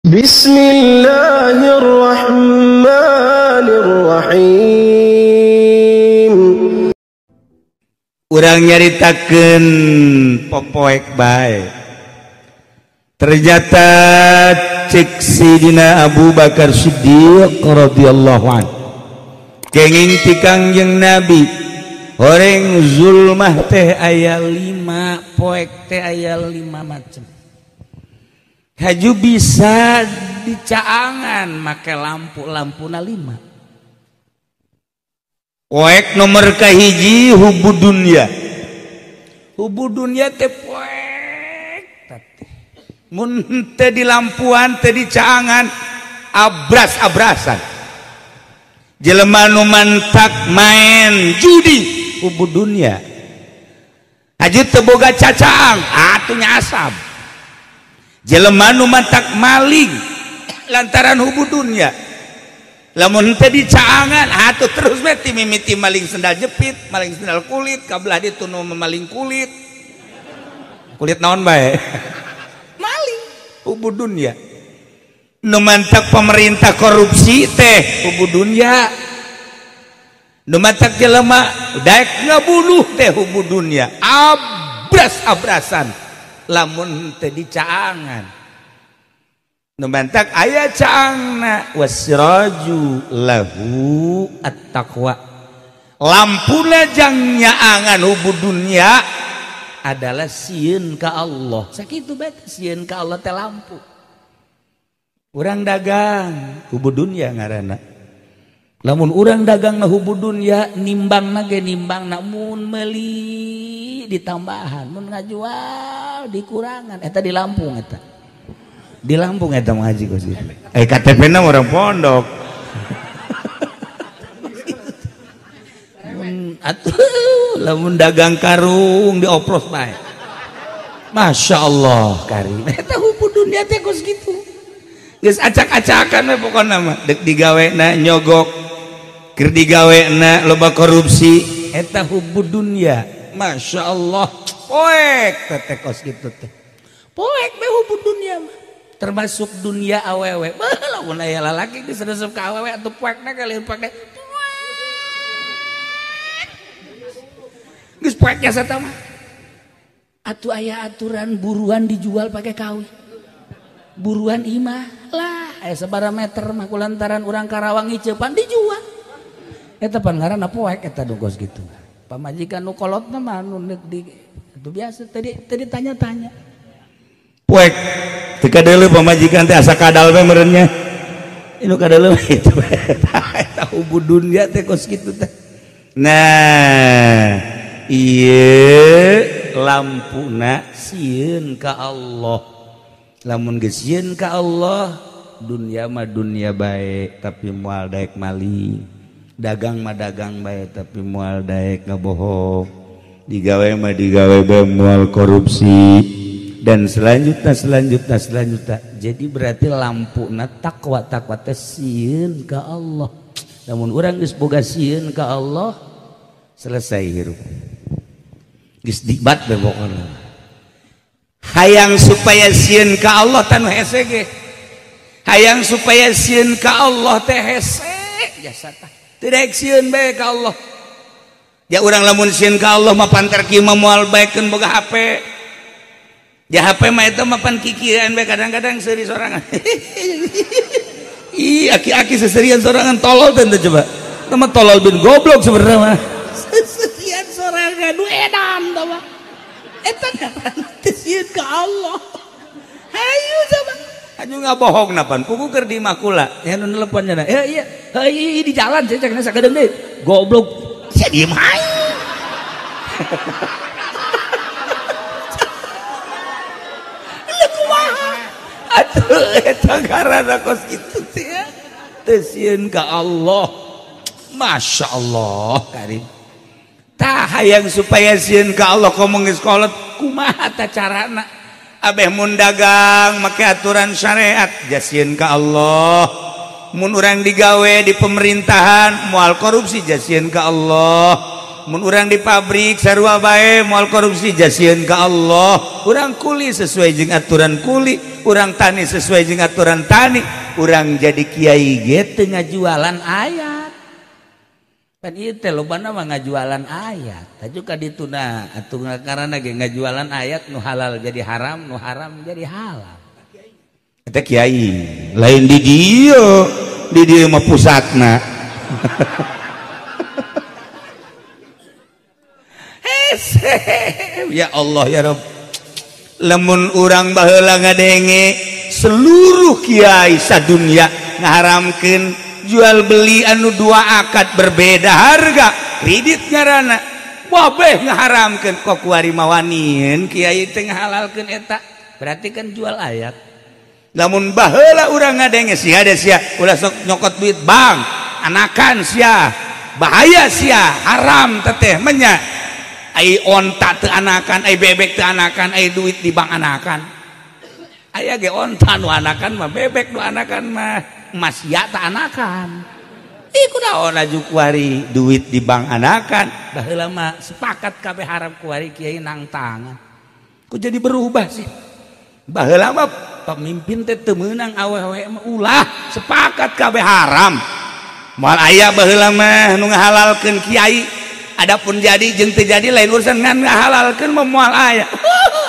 Bismillahirrahmanirrahim. Urang nyaritakeun popoek bae. Ternyata cek Sidina Abu Bakar Siddiq radhiyallahu anhu kenging ti Kangjeng Nabi horeng zulmah teh aya 5, poek teh aya 5 macam. Haju bisa dicaangan make lampu-lampuna 5. Poek nomor kahiji hubud dunya. Hubud dunya teh poek teh. Mun teh di lampuan teh dicaangan abras-abrasan. Jelema nu mantak main judi hubud dunya. Haju teu boga cacaang atuh nyasab. Jelema nu mantak maling lantaran hubud dunya. Lamun teu dicaangan atuh terus we ti mimiti maling sendal jepit, maling sendal kulit, kabelah ditu nu memaling kulit. Kulit naon bae? Maling hubud dunya. Nu mantak pemerintah korupsi teh hubud dunya. Nu mantak jelema daek ngabunuh teh hubud dunya. Abras-abrasan lamun teu dicaangan. Nu mantak aya caangna wasiraju lahu at-taqwa. Lampuna jang nyaangan hubud dunya adalah sieun ka Allah. Sakitu bae sieun ka Allah teh lampu. Urang dagang hubud dunya ngaranna. Lamun urang dagang na hubud dunya nimbangna ge nimbangna mun meuli ditambahan, mun ngajual dikurangan eta di Lampung eta. Di Lampung eta mah haji kos. KTP-na orang pondok. Atuh lamun dagang karung diopros bae. Masya Allah karim. Eta hubud dunya teh kos gitu. Geus acak-acakan we pokona mah. Dek digawena nyogok, keur digawena loba korupsi. Eta hubud dunya. Masya Allah. Poek teh kos gitu teh. Poek we hubud dunya mah. Termasuk dunia awewe. Lamun aya lalaki geus resep ka awewe atuh poekna kali poek. Geus poeknya sata mah. Atuh aya aturan buruan dijual pakai kawin. Buruan imah lah aya sabaraha meter mah kulantaran urang Karawang Iceupan dijual. Eta pan ngaranna poek eta dogos gitu. Pamajikan nu kolotna mah nu di itu biasa tadi tanya-tanya. Poek teu kadeuleu pamajikan teh asa kadal we meureunnya. Inu kadeuleu itu eta hubud dunya teh kos kitu teh. Nah, ieu lampuna sieun ka Allah. Lamun geus sieun ka Allah, dunya mah dunya bae tapi moal daek maling. Dagang mah dagang bae tapi moal daek ngabohong. Digawe mah digawe bae moal korupsi. Dan selanjutnya. Jadi berarti lampuna takwa teh sieun ka Allah. Namun urang geus boga sieun ka Allah, selesai hirup. Geus dibat bae pokona. Hayang supaya sieun ka Allah tanu hese ge. Hayang supaya sieun ka Allah teh hese jasa tah. Teu daek sieun bae ka Allah. Ya urang lamun sieun ka Allah mah pantar kieu mah moal baekeun boga HP. Ya HP mah eta mah pan kikieuan we kadang-kadang seuri sorangan. Ih aki-aki seserian sorangan tolol teh coba. Eta mah tolol bin goblok sebenarnya mah. Seserian sorangan nu edan tah mah. Eta ngaranna teh sieun ka Allah. Hayu coba. Haju ngabohong napan pugu keur di makula. Ya nu teleponnya na. Iya. Heuh di jalan saya cek sakedeung deui. Goblok. Sia diem hayu. Atuh eta ngaranna kos kitu teh ya. Teu sieun ka Allah. Masya Allah karim. Tah hayang supaya sieun ka Allah komo geus kolot kumaha tah carana? Abeh mun dagang make aturan syariat jasieun ka Allah. Mun urang digawe di pemerintahan moal korupsi jasieun ka Allah. Mun urang di pabrik sarua bae moal korupsi jasieun ka Allah. Urang kuli sesuai jeung aturan kuli. urang tani sesuai jeung aturan tani, urang jadi kiai ge teu ngajualan ayat. Kan ieu teh lobana mah ngajualan ayat. Tah juga dituna atuh karana ge ngajualan ayat nu halal jadi haram, nu haram jadi halal. Eta kiai, lain di dieu mah pusatna. Ya Allah ya Rabb, lamun urang baheula ngadenge seluruh kiai sadunya ngaharamkeun jual beli anu dua akad berbeda harga, kredit ngaranna wabeh ngaharamkeun kok kuari mawanieun kiai teh ngahalalkeun eta, berarti kan jual ayat. Lamun baheula urang ngadenge sia da sia ulah sok nyokot duit bank anakan sia bahaya sia haram teteh menya. Ai onta teu anakan, ai bebek teu anakan, ai duit di bank anakan. Aya ge onta nu anakan mah, bebek nu anakan mah masya teu anakan. Ih kunaon aju kuari duit di bank anakan, baheula mah sepakat kabeh harap kuari kiai nang tangan. Kok jadi berubah sih? Baheula mah pemimpin teh teu meunang awewe mah ulah sepakat kabeh haram. Moal aya baheula mah nu ngahalalkeun kiai. Adapun jadi jeung teu jadi lain urusan ngan ngahalalkeun moal aya.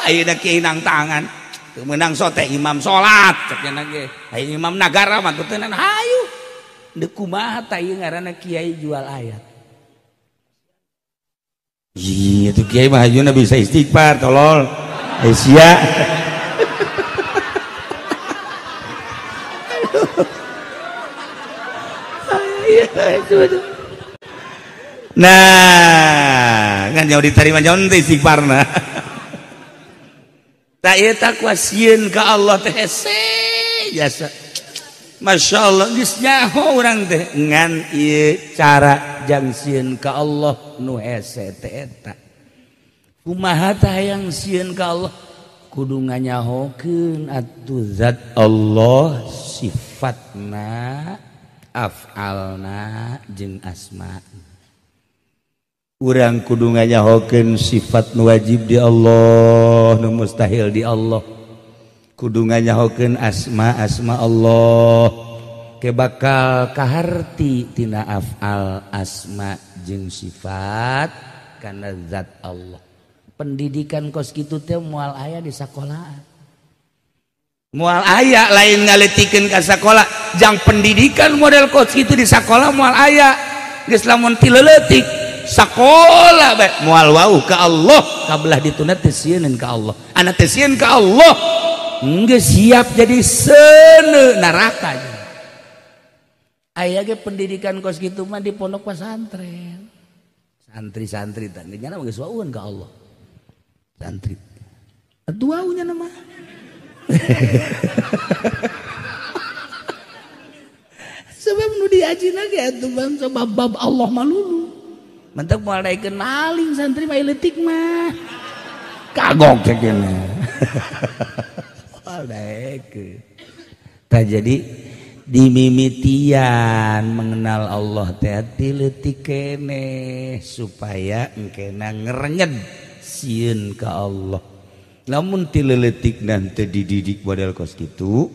Ayeuna kiai nang tangan. Teu meunang sote imam salat cenah ge. Aya imam nagara mah teu tenan hayu. Deuk kumaha tah ieu ngaranna kiai jual ayat. Iya tuh kiai mah ayeuna bisa istighfar tolol. Sia. Nah, kan jauh diterima jauh teh istighfarna. Tak ieu takwa sieun ka Allah teh hese jasa. Masyaallah geus nyaho urang teh ngan ieu cara jang sieun ka Allah nu hese teh eta. Kumaha tah hayang sieun ka Allah? Kudu nganyahokeun atuh zat Allah sifatna, af'alna jeung asma'na. Urang kudu nganyahokeun sifat nu wajib di Allah, nu mustahil di Allah. Kudu nganyahokeun asma Allah, ke bakal kaharti tina af'al asma jeung sifat kana zat Allah. Pendidikan kos kitu teh moal aya di sakolahan. Moal aya lain ngaleutikeun ka sakola, jang pendidikan model kos kitu di sakola moal aya. Geus lamun ti leuletik sakola bae moal wau ka Allah kabelah dituna teh sieun ka Allah. Ana teh sieun ka Allah geus siap jadi seuneu neraka. Aya ge pendidikan kos kitu mah di pondok pesantren. Santri-santri teh nya geus waueun ka Allah. Santri. Atuh waunya mah. Sebab nu diajina ge atuh bangsa bab Allah malulu. Mentek moal daekeun maling santri mah leutik mah. Kagok cenah. Moal daekeun. Tah jadi dimimitian mengenal Allah teh ti leutik keneh supaya engkena ngerenyed sieun ka Allah. Lamun ti leuletikna teu dididik model kos kitu,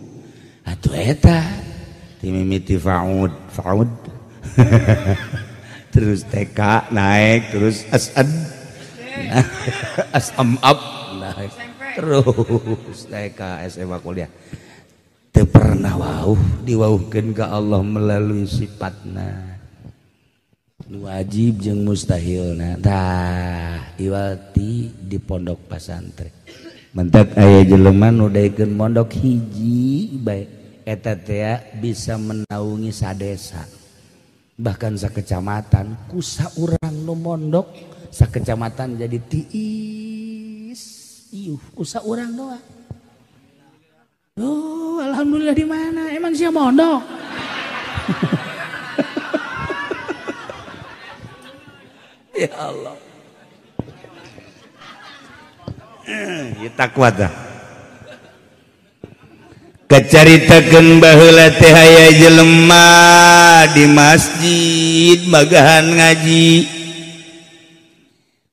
atuh eta dimimiti faud. Terus TK naik, terus asad asam up naik, terus TK SMA kuliah. Teu pernah wauh diwauhkeun ka Allah melalui sifatna nu wajib jeung mustahilna. Tah iwati di pondok pesantren. Mentek aya jelema nu daekeun mondok hiji bae eta teh bisa menaungi sadesa. Bahkan sakecamatan kusa urang nu mondok sakecamatan jadi tiis iuh kusa urang doang. Oh alhamdulillah di mana emang sia mondok. Ya Allah. Ya takwa dah. Kacaritakeun baheula teh aya jelema di masjid magahan ngaji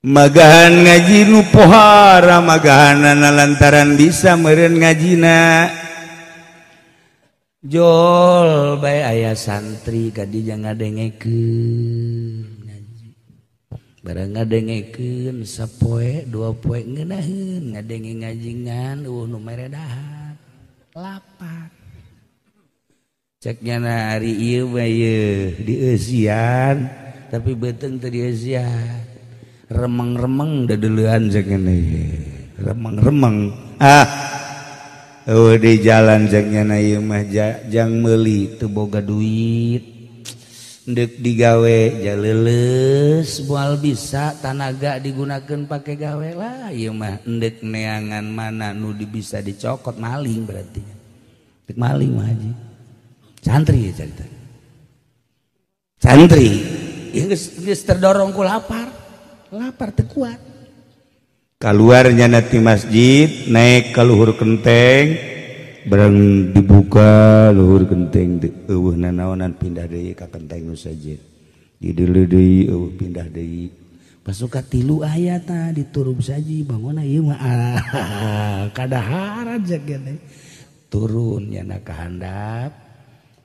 magahan ngaji nu pohara magahanana lantaran bisa meureun ngajina jol bae aya santri kadija ngadengekeun ngaji bareng ngadengekeun sapoe 2 poe ngeunaheun ngadenge ngajingan nu mere dahar lapar ceknya hari ieu mah ieu dieusian tapi beuteung teu dieusian remeng-remeng dadeulean ceknya remeng-remeng di jalan ceknya ieu mah jang meuli teu boga duit ndek digawe jaleuleus moal bisa tanaga digunakeun pake gawe lah ieu mah ndek neangan mana nu bisa dicokot maling berarti dek maling mah haji santri ya cerita santri geus terdorong ku lapar teu kuat keluarnya nanti masjid naik ke luhur genteng bareng dibuka luhur genteng eueuh nanaonan pindah deui ka genteng nu sajid di dieu deui eueuh pindah deui pas suka 3 ayatna diturub saji bangunna ieu mah kadaharan jagana turun nya ka handap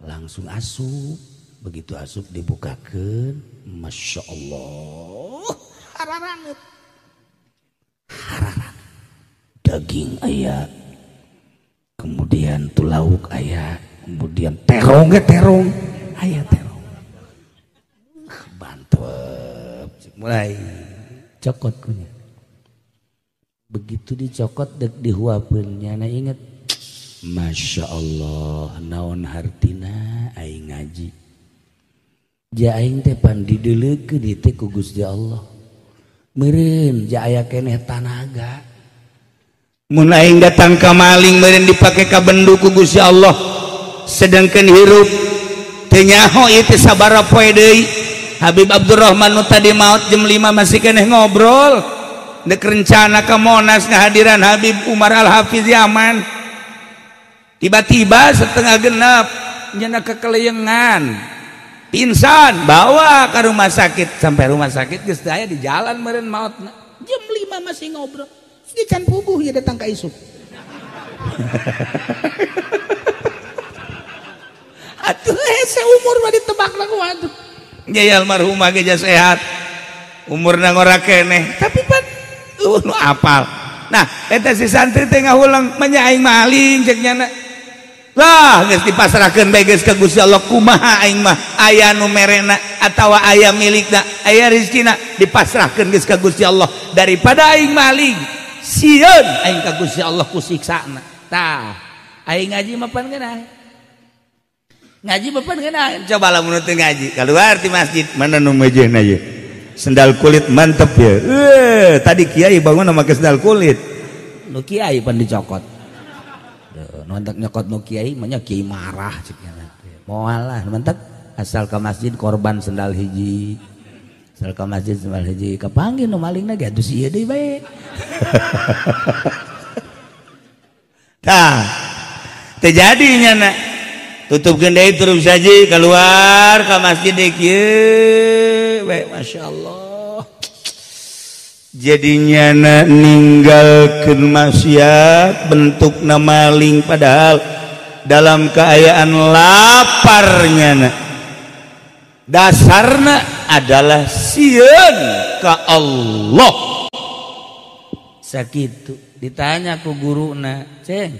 langsung asup begitu asup dibukakeun masya Allah hararanget daging ayah kemudian tu lauk ayah kemudian terong ayah terong bantep mulai cokot kunya begitu dicokot dek dihuapeunnya na inget masya Allah naon hartina aing ngaji ja aing teh pan dideuleukeun di teh ku Gusti Allah meureun ja aya keneh tanaga mun aing datang ka maling meureun dipake ka bendu ku Gusti Allah sedangkeun hirup teu nyaho ieu teh sabaraha poe deui Habib Abdurrahman nu tadi maot jam 5 masih keneh ngobrol dek rencana ka Monas ngahadiran Habib Umar Al-Hafiz Yaman tiba-tiba setengah genep nyana kekeleyengan pingsan bawa ke rumah sakit sampai rumah sakit geus aya di jalan meureun maotna jam 5 masih ngobrol si can puguh ya datang ka isuk atuh seumur mah ditebakna ku atuh nya almarhumah ge sehat umurna ngora keneh tapi pan nu apal nah eta si santri teh ngahulang menyaing maling cek nyana lah geus dipasrahkeun bae geus ka Gusti Allah kumaha aing mah aya nu merena atawa aya milikna aya rezekina dipasrahkeun geus ka Gusti Allah daripada aing maling sieun aing ka Gusti Allah ku siksana tah aing ngaji mah pan geunah ngaji mah pan geunah coba lamun teu ngaji keluar ti masjid mana nu mejehna ye sendal kulit mantep ya tadi kiai bangun make sendal kulit nu kiai pan dicokot nontak nyokot nu kiai mah kiai marah cenah moal lah mentek asal ka masjid korban sendal hiji asal ka masjid sendal hiji kapanggih nu malingna ge atuh ieu deui bae tah teu jadi nyana tutupkeun deui turun saji keluar ka masjid deui kieu bae masyaallah jadinya ninggalkeun maksiat bentuk maling padahal dalam keadaan laparnya dasarna adalah sieun ka Allah sakitu ditanya ku guruna ceng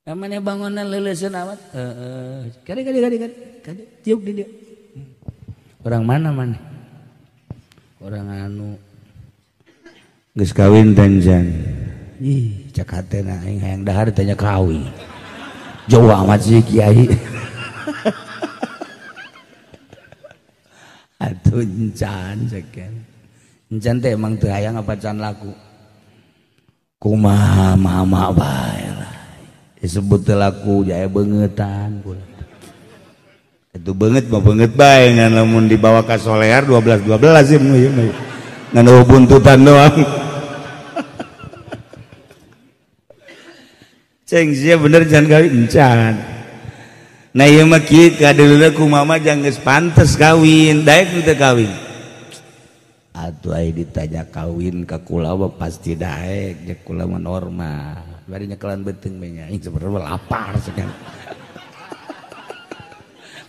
namanya bangunan leuleuskeun amat kade tiuk di dia orang mana orang anu geus kawin tanjan ih cak hatena aing hayang dahar tanya kawin jauh amat sih kiai atuh encan ceken encan teh emang teu hayang apa can laku kumaha mama bae lah disebut teu laku jaya beungetan itu beungeut mah beungeut bae ngan lamun dibawa ka solear 12 sih ngan buntutan doang ceng sia bener jangan kawin encan nah ieu mah kieu kadeuleuh ku mama jang geus pantes kawin daek teu kawin atuh aya ditanya kawin ka kula pasti daek jeung kula mah normal bari nyekelan beuteung we nya ing sebenarnya lapar cenah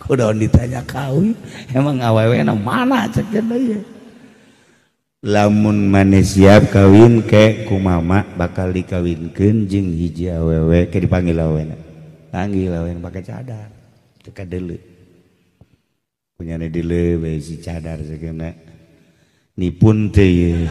kunaon ditanya kawin emang awewe na mana cek deui lamun maneh siap kawin ke ku mama bakal dikawinkeun jeung hiji awewe ke dipanggil awewena panggil awewena pake cadar teu kadeuleu punyana deuleu bae si cadar sakeuna nipun teh ieu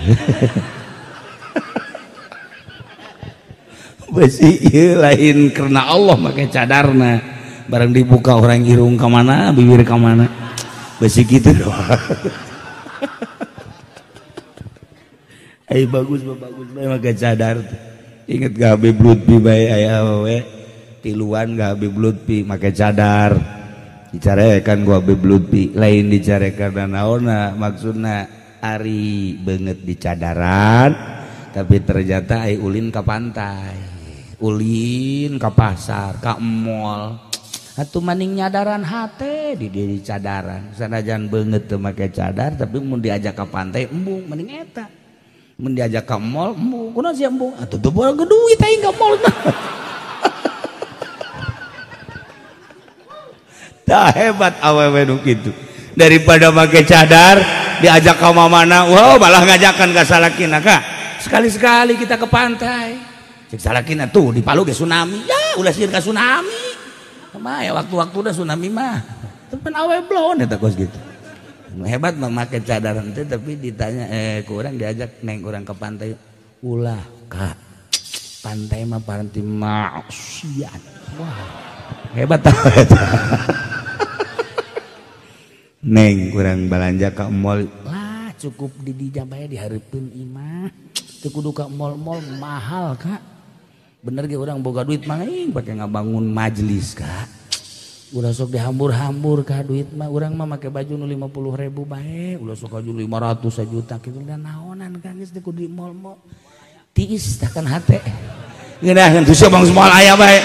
besi ieu lain karena Allah make cadarna barang dibuka orang irung ka mana bibir ka mana besi kitu doang ai bagus bae make cadar inget gak Habib Lutfi bae aya awewe tiluan gak Habib Lutfi make cadar dicarekan gua Habib Lutfi lain dicarekan naonna maksudna ari banget di cadaran tapi ternyata ai ulin ka pantai ulin ka pasar ka mall atuh maning nyadaran hate di cadaran sanajan banget teu make cadar tapi mun diajak ka pantai embung mending eta mun diajak ka mall embung kunaon sia embung atuh teu boga duit aing ka mall tah hebat awewe nu kitu daripada make cadar diajak ka mamana wow malah ngajakan ka salakina kak sekali-sekali kita ke pantai cek salakina tuh di Palu ge tsunami ya ulah sieun ka tsunami mah ya waktu-waktu udah tsunami mah tepan awe blon eta kos gitu hebat memakai cadaran teh tapi ditanya ku urang diajak neng urang ke pantai ulah kak pantai mah paranti maksiat wah hebat tah neng urang balanja ka mall lah cukup di dinya bae dihareupeun imah teu kudu ka mall-mall mahal kak bener ge urang boga duit mah pake ngabangun majelis kak ulah sok dihambur-hambur ka duit mah urang mah make baju nu 50.000 bae ulah sok baju 500 sajuta kitu dan naonan kan geus teh kudu di mall-mall tiis tah kan hate ngeunah teu sia bang moal aya bae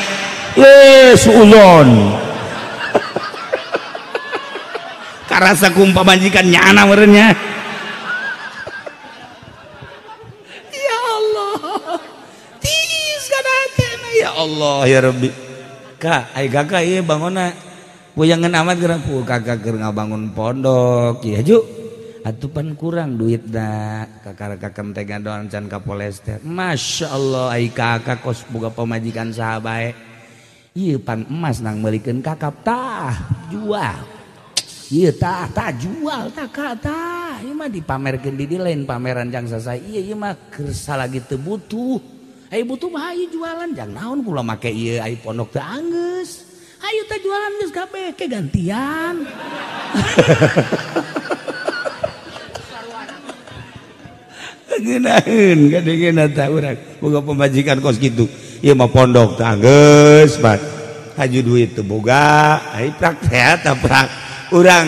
suuzon karasa kumpa majikan nyana meureunnya ya Allah ya Rabbi kak ai kakak ieu bangona puyangan amat geura pu kakak keur ngabangun pondok ya ju atuh pan kurang duit da kakak-kakak teh gadoan can ka polester Masya Allah ai kakak kos boga pamajikan saha bae ieu pan emas nang meulikeun kakap tah jual ieu tah jual tah kak tah ieu mah dipamerkeun di dieu lain pameran jang sasa ieu mah keur salagi teu butuh ayo butuh mah ayo jualan jang naon kula make ieu ayo pondok teu anggeus ayo teh jualan geus kabeh ke gantian ngeunaheun gadengeuna tah urang boga pemajikan kos kitu ieu mah pondok teu anggeus bat haju duit teu boga ai praktek tah prak urang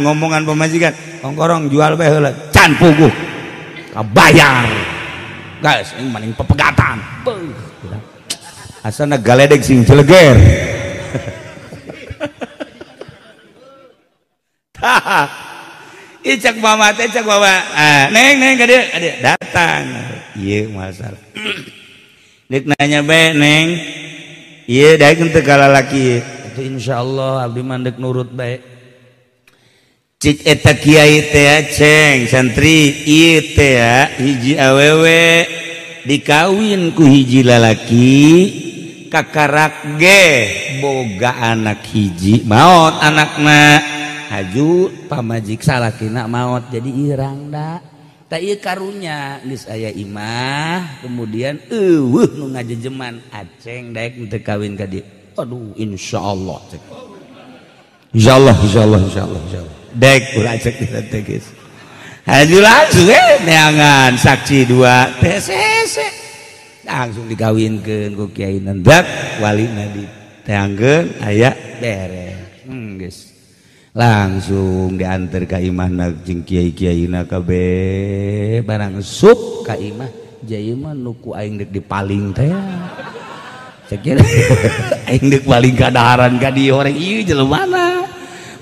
ngomongan pemajikan ongkorong jual bae heula can puguh kabayar guys ini maning pepegatan asana galedeg sing celeger tah icak mama teh cak bawa neng ka dieu datang ieu masalah dek nanya bae neng ieu daek teu ka lalaki itu insyaallah abdi mah deuk nurut bae cik eta kiai teh ceng santri ieu teh hiji awewe dikawin ku hiji lalaki kakarak ge boga anak hiji maot anakna haju pamajik salakina maot jadi irang da ta ieu karunya geus aya imah kemudian eueuh nu ngajejeman aceng daek teu kawin ka dieu aduh insyaallah cek insyaallah dek ulah cek kita tegis haju langsung neangan saksi dua TCC langsung dikawinkeun ku kiai nendak walina diteangkeun aya beres geus langsung diantar ka imahna jeung kiai-kiaina kabeh barang sup ka imah jaya mah nuku aing deuk dipaling teh cek aing deuk paling kadaharan ka dieu orang ieu jelema mana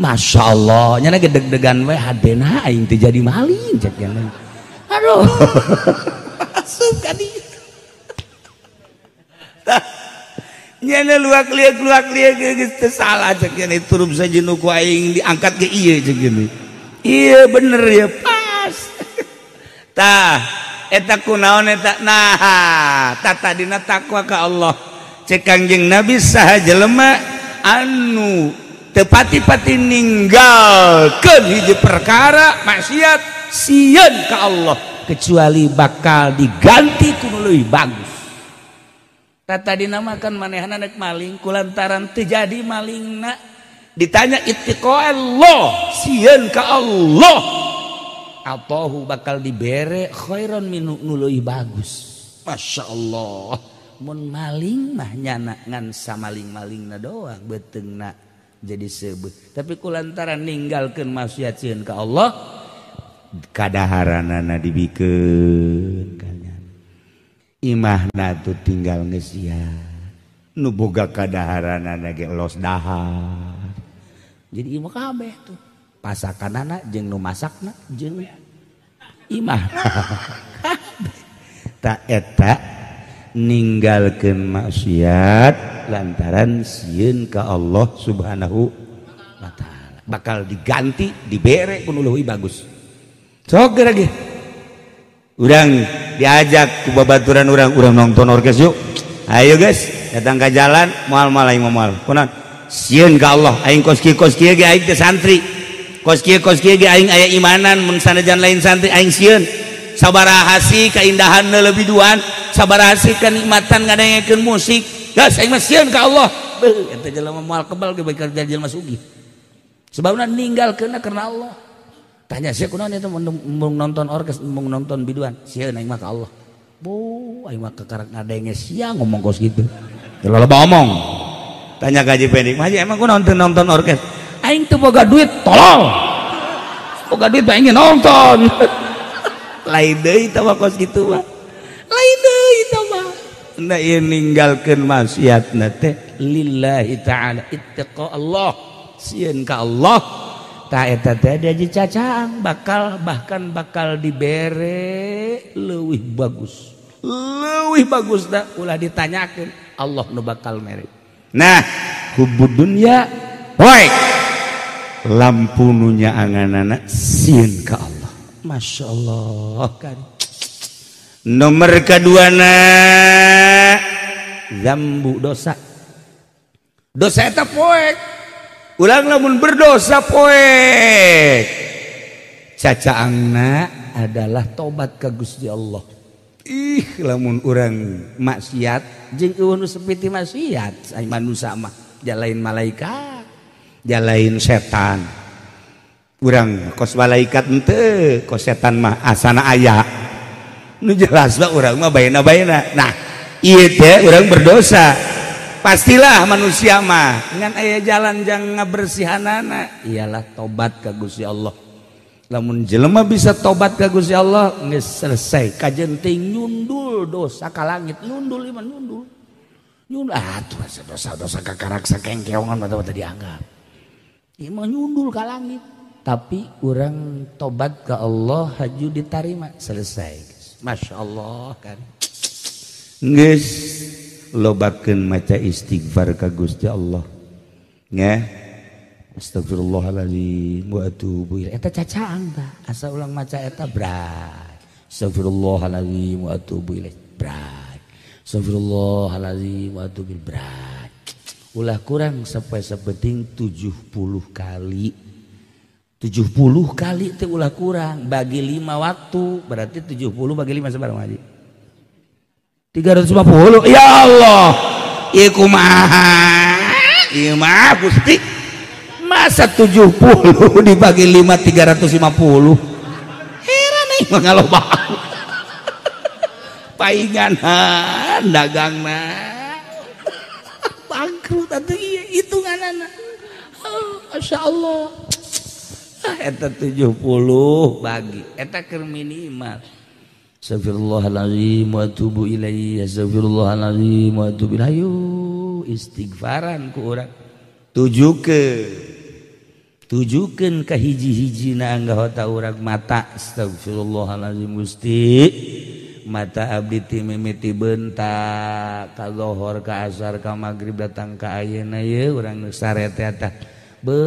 Masya Allah nyana gedeg-degan we hadena aing teu jadi maling cek yang aduh asup ka dieu nyana luak lieu geus teu salah cek nya turup sajeunu ku aing diangkat ke ieu cek gini iya bener ya pas tah eta kunaon eta nah tata dina takwa ka Allah cek Kangjeng Nabi saha jelema anu tepati-pati ninggalkeun hiji perkara maksiat sieun ka Allah kecuali bakal diganti ku nu leuwih bagus. Tata dinamakan manehna nek maling kulantaran teu jadi malingna ditanya ittiqa Allah sieun ka Allah atahu bakal dibere khairon minu nu leuwih bagus. Masya Allah mun maling mah nyana ngan samaling-malingna doang beteungna jadi sebut tapi kulantaran ninggalkeun maksiat sieun ka Allah kadaharanana dibikeun kalian imahna tuh tinggal ngeusia nu boga kadaharanana ge los dahar jadi imah kabeh tuh pasakanana jeung nu masakna jeung imah tak eta ninggalkeun maksiat lantaran sieun ka Allah Subhanahu wa taala bakal diganti dibere ku nu leuwih bagus. Sok lagi urang diajak ku babaturan urang nonton orkes yuk ayo guys datang ke jalan moal aing moal kunaon sieun ka Allah aing kos kieu ge aing teh santri kos kieu ge aing aya imanan mun sanajan lain santri aing sieun sabaraha sih kaindahanna lebih duaan sabaraha sih kanikmatan ngadengekeun musik gas aing mah sieun ka Allah beuh eta jelema moal kebal ge bakal jelema sugih sebabna ninggalkeunna karena Allah. Tanya sih kunaon eta mun nonton orkes mun nonton biduan sieun aing mah ka Allah bu aing mah kekarak ngadenge sia ngomong kos gitu teu loba omong tanya ka Haji Pendik Haji emang kunaon teu nonton orkes aing teu boga duit tolol boga duit mah ingin nonton lain deui tah kos kitu mah lain deui tah mah na ieu ninggalkeun maksiatna teh lillahi ta'ala ittaqa Allah sieun ka Allah ta eta teh jadi cacang bahkan bakal dibere leuwih bagus dah ulah ditanyakeun Allah nu bakal mere. Nah hubud dunya poek lampu nu nyaanganana sieun ka Allah. Masya Allah kan. Nomor kaduana zambu dosa eta poek ulang lamun berdosa poek cacaangna adalah tobat ka Gusti Allah. Lamun urang maksiat jeung eueuh nu sepiti maksiat ai manusia mah jalain malaikat jalain setan urang kos malaikat henteu kos setan mah asana aya nu jelas mah urang mah baena-baena. Nah ieu teh urang berdosa pastilah manusia mah ngan aya jalan jang ngabersihanana ialah tobat ka Gusti Allah. Lamun jelema bisa tobat ka Gusti Allah geus selesai kajenting nyundul dosa ka langit nyundul iman nyundul atuh dosa-dosa kakarak sakengkeongan mah teu dianggap iman nyundul ka langit tapi urang tobat ka Allah haju ditarima selesai. Masya Allah kan geus lobakeun maca istighfar ka Gusti Allah nya astagfirullahaladzim wa atubu ilaih eta cacaang tah asa ulang maca eta bray astagfirullahaladzim wa atubu ilaih bray astagfirullahaladzim wa atubu ilaih bray ulah kurang sampai sabeting 70 kali 70 kali teh ulah kurang bagi 5 waktu berarti 70 bagi 5 sabarang haji 350. Ya Allah ieu kumaha ieu mah Gusti masa 70 dibagi 5 350 heran nih mangaloba painganan dagangna bangkrut atuh ieu hitunganana Masya Allah eta 70 bagi eta keur minimal astagfirullahaladzim wa atubu ilaih astagfirullahaladzim wa atubu ilaih istighfaran ku urang tujukeun tujukeun ka hiji-hijina anggota urang mata. Astagfirullahalazim Gusti, mata abdi ti mimiti bentak ka zuhur ka asar ka magrib datang ka ayeuna ye urang nu sarete tah be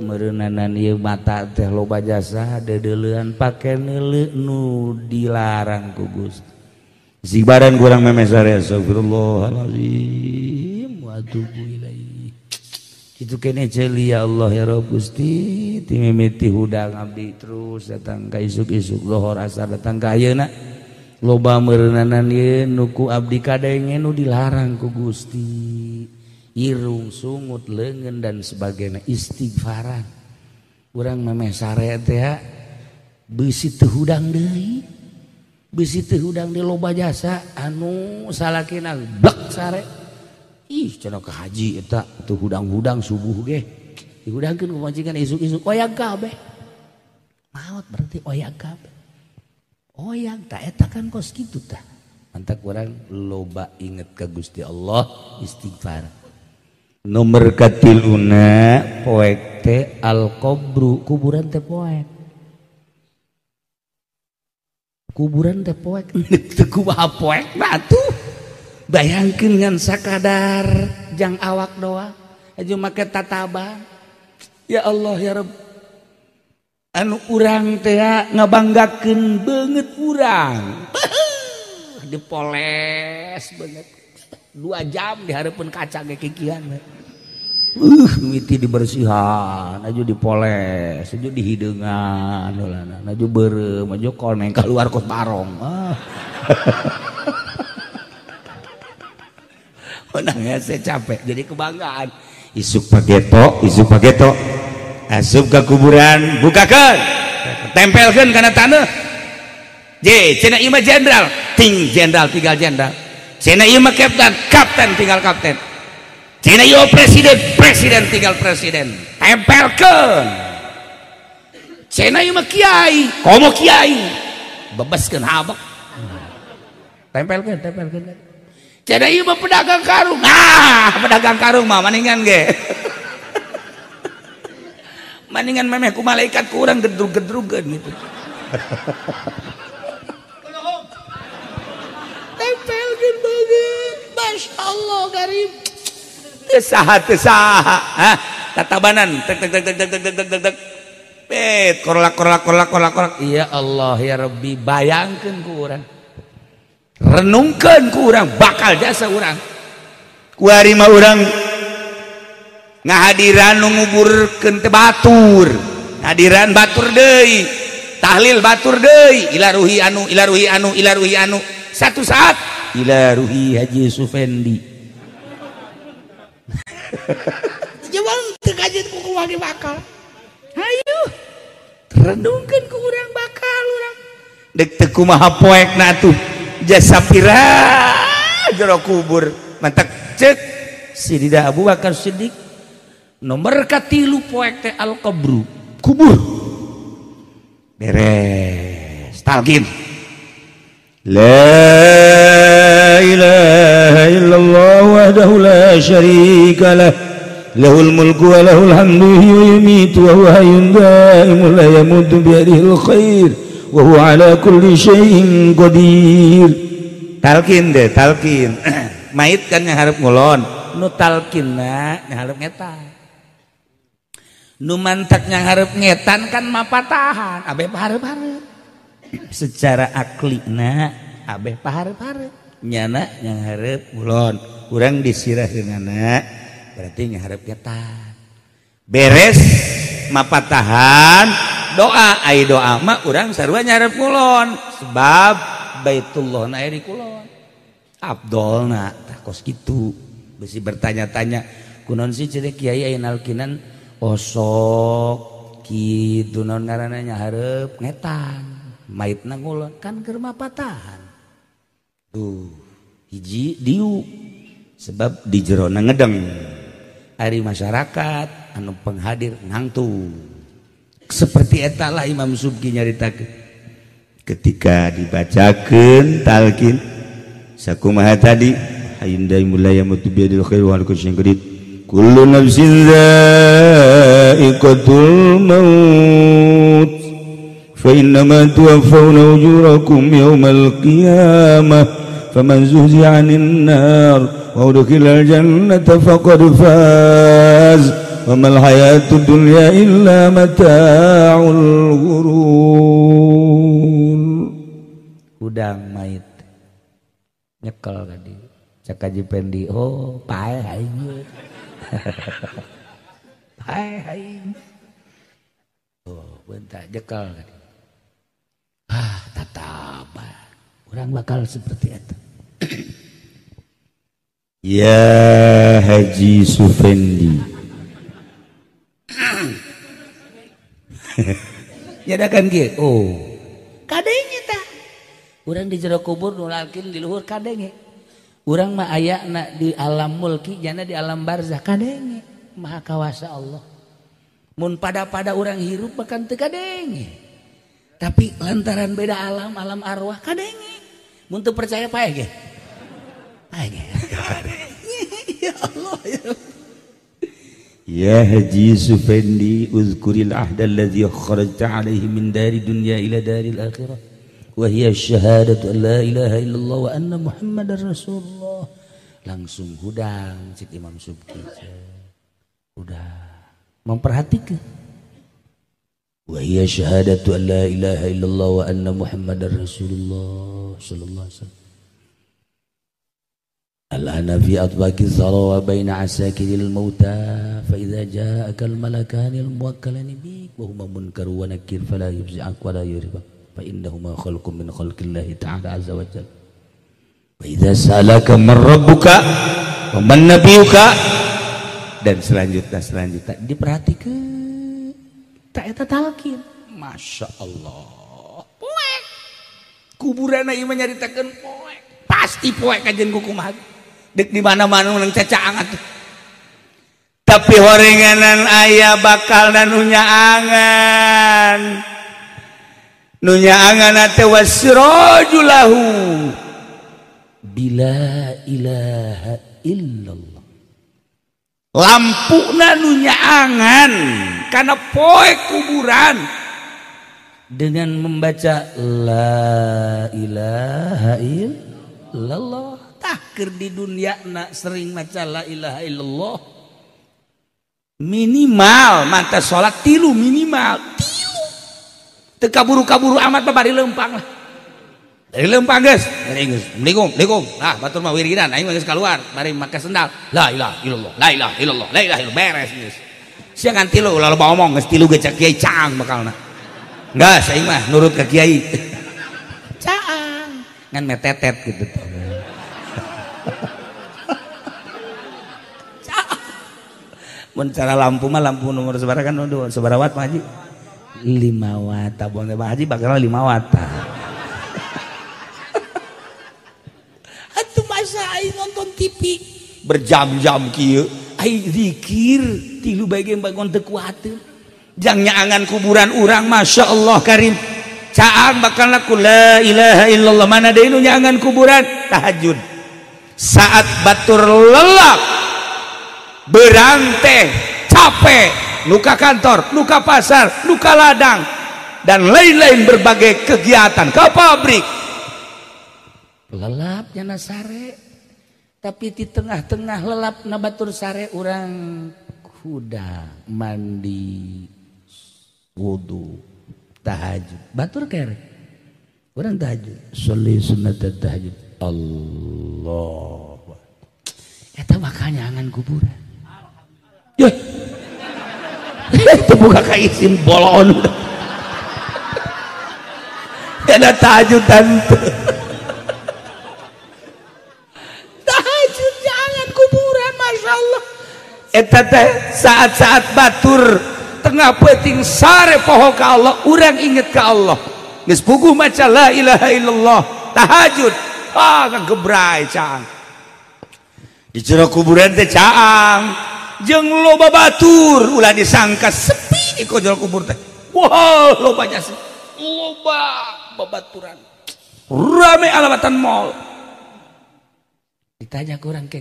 meureunanan ieu mata teh loba jasa dedeleuan pake neuleu nu dilarang ku Gusti. Sibaran kurang memesare astagfirullahalazim wa atubu ilaihi. Itu kene ceuli ya Allah ya Rabb Gusti ti mimiti hudang abdi terus datang ka isuk-isuk zuhur asar datang ka ayeuna loba meureunanan ieu nu ku abdi kadenge nu dilarang ku Gusti. Irung sungut leungeun dan sebagainya istighfaran urang memesare teh beusi teu hudang deui. Besi teh hudang di loba jasa anu salakina blek sare ih cenah ka haji eta teu hudang-hudang subuh ge dihudangkeun ku majikan isuk-isuk oyang kabeh maot berarti oyang kabeh oyang tak eta kan kos kitu tah mantak urang loba inget ka Gusti Allah istighfar. Nomor katiluna poek teh al qabru kuburan teh poek. Kuburan teh poek teu kumaha poek batu bayangkeun ngan sakadar jang awak doang aju make tataban ya Allah ya Rabb anu urang teh ngabanggakeun beungeut urang dipoles beungeut 2 jam di hareupeun kaca ge kikian mimiti dibersihan aju dipoles aju dihideungan aju beureum aju koneng keluar kos barong menang saya capek jadi kebanggaan isuk pageto asup ke kuburan bukakeun tempelkeun kana taneuh cenah ieu mah jenderal jenderal tinggal jenderal cenah ieu mah kapten tinggal kapten cenah ieu presiden tinggal presiden tempelkeun cenah ieu mah kiai komo kiai bebaskeun habak tempelkeun cenah ieu mah pedagang karung pedagang karung mah maningan ge maningan memeh ku malaikat ku urang gedrug-gedrugeun gitu tempelkeun beungeut masyaallah karim saha tatabanan tek korlak iya Allah ya Rabbi bayangkeun ku urang renungkeun ku urang bakal jasa urang ku ari mah urang ngahadiran nu nguburkeun teh batur ngahadiran batur deui tahlil batur deui ila ruhi anu satu saat ila ruhi Haji Sufendi jawab terkajet ku kumaha bakal hayu renungkeun ku urang bakal urang dek teu kumaha poekna atuh jasa pira jero kubur mantak cek Sidina Abu Bakar Siddiq nomor katilu poek teh al qabru kubur beres talqin la ilaha illallah wahdahu la syarika lah lahul mulku wa lahul hamdu wa yumitu wa huwa hayyun da'imun la yamutu bi yadihil khair wa huwa ala kulli syai'in qadir. Talqin deh talqin mait kan yang harap ngulon nu talqinna yang harap ngetan nu mantak yang harap ngetan kan mapatahan abeh pahareup-hareup secara aklina abeh pahareup-hareup nyana yang harap ngulon urang disiraheunana berarti yang harap ngetan beres mapatahan doa ai doa mah urang sarua nyarep ngulon sebab Baitullah na aya di kulon Abdolna tah kos kitu bisi bertanya-tanya kunaon sih cenah kiai aya nalkinan osok kitu naon ngaranna nyahareup ngetan maitna ngulon kan keur mapatahan tuh hiji diu sebab di jerona ngedeng ari masyarakat anu penghadir ngangtu seperti eta lah Imam Subki nyaritakeun ketika dibacakeun talqin sakumaha tadi hayyun daimul la yamutu bi yadil khair wa ala kulli syai'in qadir kullu nafsin dha'iqatul maut fa innama tuwaffawna ujurakum yawmal qiyamah faman zuhziha 'anil nar wa udkhilal jannata faqad faz wa mal hayatud dunya illa mata'ul ghurur. Udang mait nyekel tadi cak Haji Pendi, oh pae aing pae aing oh bentar jekal tadi tataba orang bakal seperti itu. Ya Haji Sufendi nyadakan kieu oh kadenge tah urang di jero kubur nulalkeun di luhur kadenge urang mah ayana di alam mulki jana di alam barzah kadenge maha kawasa Allah mun pada urang hirup bahkan teu kadenge tapi lantaran beda alam arwah kadenge mun teu percaya pae ge ya Allah ya Haji Sufendi uzkuril ahda alladhi kharajta alaihi min dari dunya ila daril akhirah wa hiya syahadatu an la ilaha illallah wa anna muhammadar rasulullah. Langsung hudang cik Imam Subki udah memperhatikan wa hiya syahadatu an la ilaha illallah wa anna muhammadar rasulullah sallallahu alaihi wasallam. Al-ana fi atbaqi thara wa baina asakiril mauta fa idza ja'aka al-malakani al-muwakkalani bik wa huma munkar wa nakir fala yufzi'ak wa la yuribak fa innahuma khalqun min khalqillahi ta'ala azza wa jalla. Wa idza salaka man rabbuka wa man nabiyuka dan selanjutnya diperhatikan tak eta talqin. Masya Allah poek kuburan ieu nyaritakeun poek pasti poek kajen kukumaha dek di mana-mana nang cacaang atuh tapi horenganan aya bakal nu nyaangan teh wasrajulahu bila ilaha illallah lampuna nu nyaangan kana poe kuburan dengan membaca la ilaha illallah. Takir di dunia nak sering maca la ilaha illallah minimal mata sholat tilu minimal tilu teu kaburu-kaburu amat mah bari leumpang lah dari leumpang geus assalamualaikum nah batur mah wiridan aing mah geus kaluar bari make sendal la ilaha illallah la ilaha illallah la ilaha illallah beres geus sia ngan tilu ulah loba omong geus tilu ge cak kiai caang bakalna geus aing mah nurut ka kiai caang ngan metetet gitu cara lampu mah lampu nomor sebarang kan sebarang watt mah Haji 5 watt tabung teh Haji bakal 5 watt atuh masa aing nonton TV berjam-jam kieu aing zikir tilu bae ge bangun teu kuateun jang nyaangan kuburan urang Masya Allah karim caang bakal laku la ilaha illallah mana deui nu nyaangan kuburan tahajud saat batur lelap beranteh capek luka kantor luka pasar luka ladang dan lain-lain berbagai kegiatan ke pabrik lelap nyana sare tapi di tengah-tengah lelap na batur sare orang kuda mandi wudu tahajud batur kere orang tahajud sholli sunat tahajud Allah eta bakal nyaangan kuburan ya itu buka kaisin bolon ada tahajudan tahajud jangan kuburan Masya Allah eta teh saat-saat batur tengah peuting sare poho ka Allah urang inget ka Allah geus puguh maca la ilaha illallah tahajud ngagebrai caang di jero kuburan teh caang jeung loba batur ulah disangka sepi di jero kubur teh wah lobanya sepi loba babaturan rame alamatan mall ditanya ke orang ke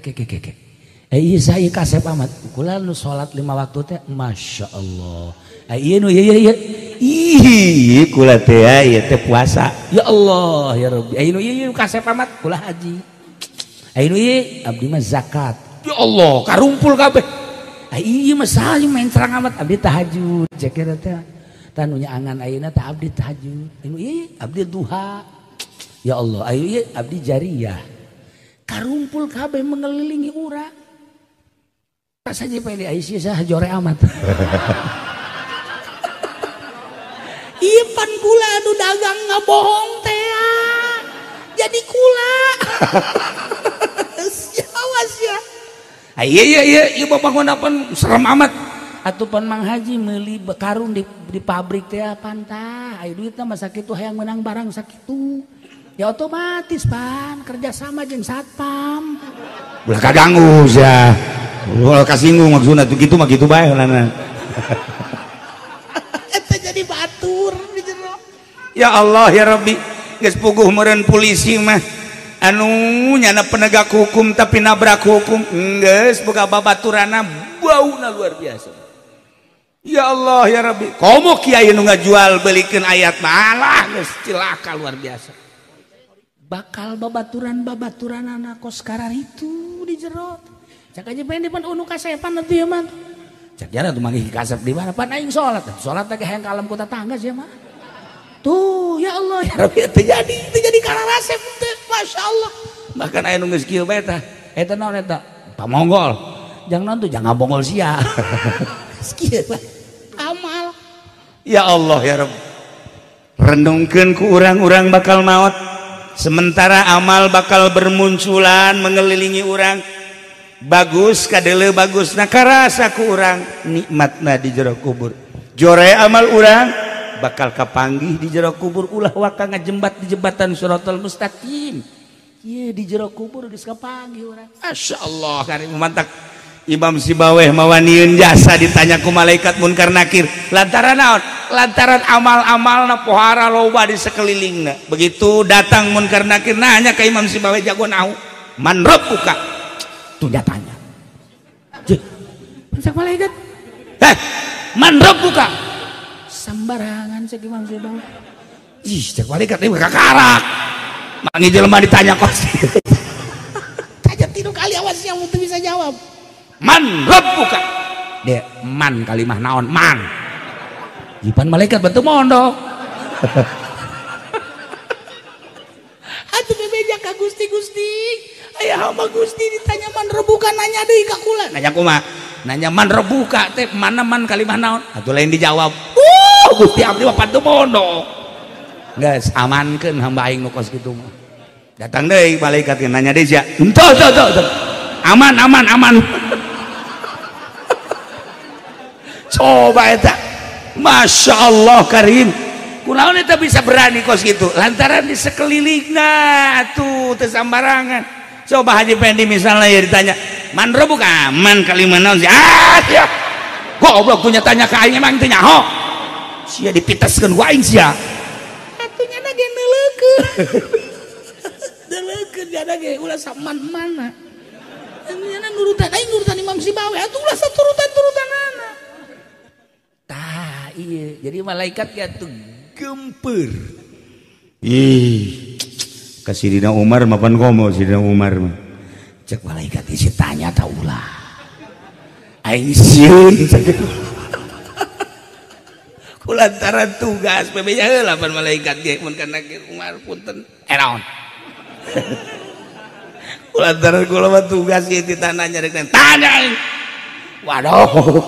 Iya saya kasep amat. Kula nu salat 5 waktu teh Masya Allah. Iya nu iya. Ih kula teh ieu teh puasa. Ya Allah ya Rabbi. Iya nu iya kasep amat kula haji. Iya nu iya abdi mah zakat. Ya Allah karumpul kabeh. Iya mah sae main serang amat abdi tahajud. Cek teh tanu nya angan ayeuna teh abdi tahajud. Iya nu iya abdi duha. Ya Allah ayo iya abdi jariyah. Karumpul kabeh mengelilingi urang. Saja pede Aisyah jore amat. Iya pan kula anu dagang ngabohong teh. Jadi kula. Awas ya. Iya bapak pan serem amat. Atuh pan Mang Haji meuli karung di pabrik teh pantah. Aya duitna mah sakitu hayang menang barang sakitu. Ya otomatis pan kerjasama jeung satpam. Ulah kaganggu ya. Kalau kasinggung maksudnya tuh gitu mah gitu bae lana. Eta jadi batur di jero. Ya Allah ya Rabbi, geus puguh meureun polisi mah anu nyana penegak hukum tapi nabrak hukum. Geus boga babaturana bauna luar biasa. Ya Allah ya Rabbi, komo kiai nu ngajual belikeun ayat malah geus cilaka luar biasa. Bakal babaturan anak kos karar itu di jero. Cak aja pengen depan unu kasepan nanti ya man. Cak jana tuh manggih kasep di mana? Pan aing sholat lagi hayang kalem ku tetangga sih mah. Tuh ya Allah ya Rabbi terjadi karena rasep teh Masya Allah. Bahkan aya nu geus kieu bae tah. Eta naon eta? Pamonggol. Jangan tuh jangan bongol sia. Kieu amal. Ya Allah ya Rabbi. Renungkeun ku urang-urang bakal maot. Sementara amal bakal bermunculan mengelilingi urang. Bagus kadele bagus nakarasa ku urang nikmatna di jero kubur. Jore amal urang bakal kapanggih di jero kubur ulah waka ngajembat di jembatan Shiratal Mustaqim. Ieu di jero kubur geus kapanggih urang. Masyaallah karim mantap. Imam Sibaweh mawanieun jasa ditanya ku malaikat munkar nakir. Lantaran naon? Lantaran amal-amalna pohara loba di sekelilingna. Begitu datang munkar nakir nanya ka Imam Sibaweh jago nahu. Man rabbuka? Tuh dia tanya. Pensak malaikat. Man rabbuka? Sembarangan cek Imam Sibaweh. Ih, cek malaikat ini kakarak. Mangi jelema ditanya kos. Kajat tilu kali awas yang teu bisa jawab. Man rabbuka? Dia man kalimah naon? Man. Jipan malaikat bantu mondok. Atuh bebeja ka Gusti. Aya hamba Gusti ditanya man rebuka nanya deui ka kula. Nanya kumaha? Nanya man rebuka teh mana man kalimah naon? Atuh lain dijawab. Gusti abdi mah pantu mondok. Geus amankeun hamba aing nu kos kitu mah. Datang deui malaikat nanya deui sia. Henteu. Aman. Coba eta. Masya Allah karim. Kunaon eta bisa berani kos gitu? Lantaran di sekelilingna tuh teu sambarangan. Coba Haji Pendi misalnya ya ditanya man rebuka man kalimah naon sih ya goblok tuh tanya ke aing emang teu nyaho sia dipiteskeun ku aing sia atunya na ge neuleukeun jana ge ulah saman mana nya nurutan aing nurutan Imam Sibaweh atuh ulah saturutan-turutanana tah ieu jadi malaikat ge atuh gempeur ka Sidina Umar mapan komo Sidina Umar mah cek malaikat isi tanya tah ulah aing sieun kulantaran tugas bebeja heula pan malaikat ge mun kana Umar punten naon kulantaran kula mah tugas ieu ditananya rek tanya aing waduh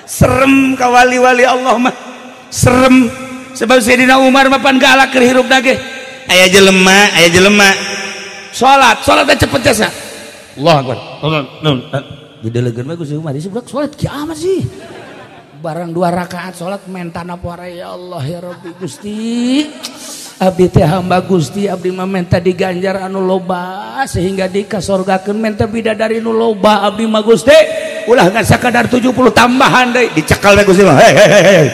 serem ka wali-wali Allah mah serem sebab Sidina Umar mah pan galak keur hirupna ge aya jelema salat teh cepet jasa Allahu Akbar didelegeun mah Gusti Umar disebut salat kiamat sih barang 2 rakaat salat mentana puara ya Allah ya Rabbi Gusti abdi teh hamba Gusti abdi mah menta diganjar anu loba sehingga dikasorgakeun menta bidadari nu loba abdi mah Gusti ulah ngan sakadar 70 tambahan deui dicekal we Gusti mah hei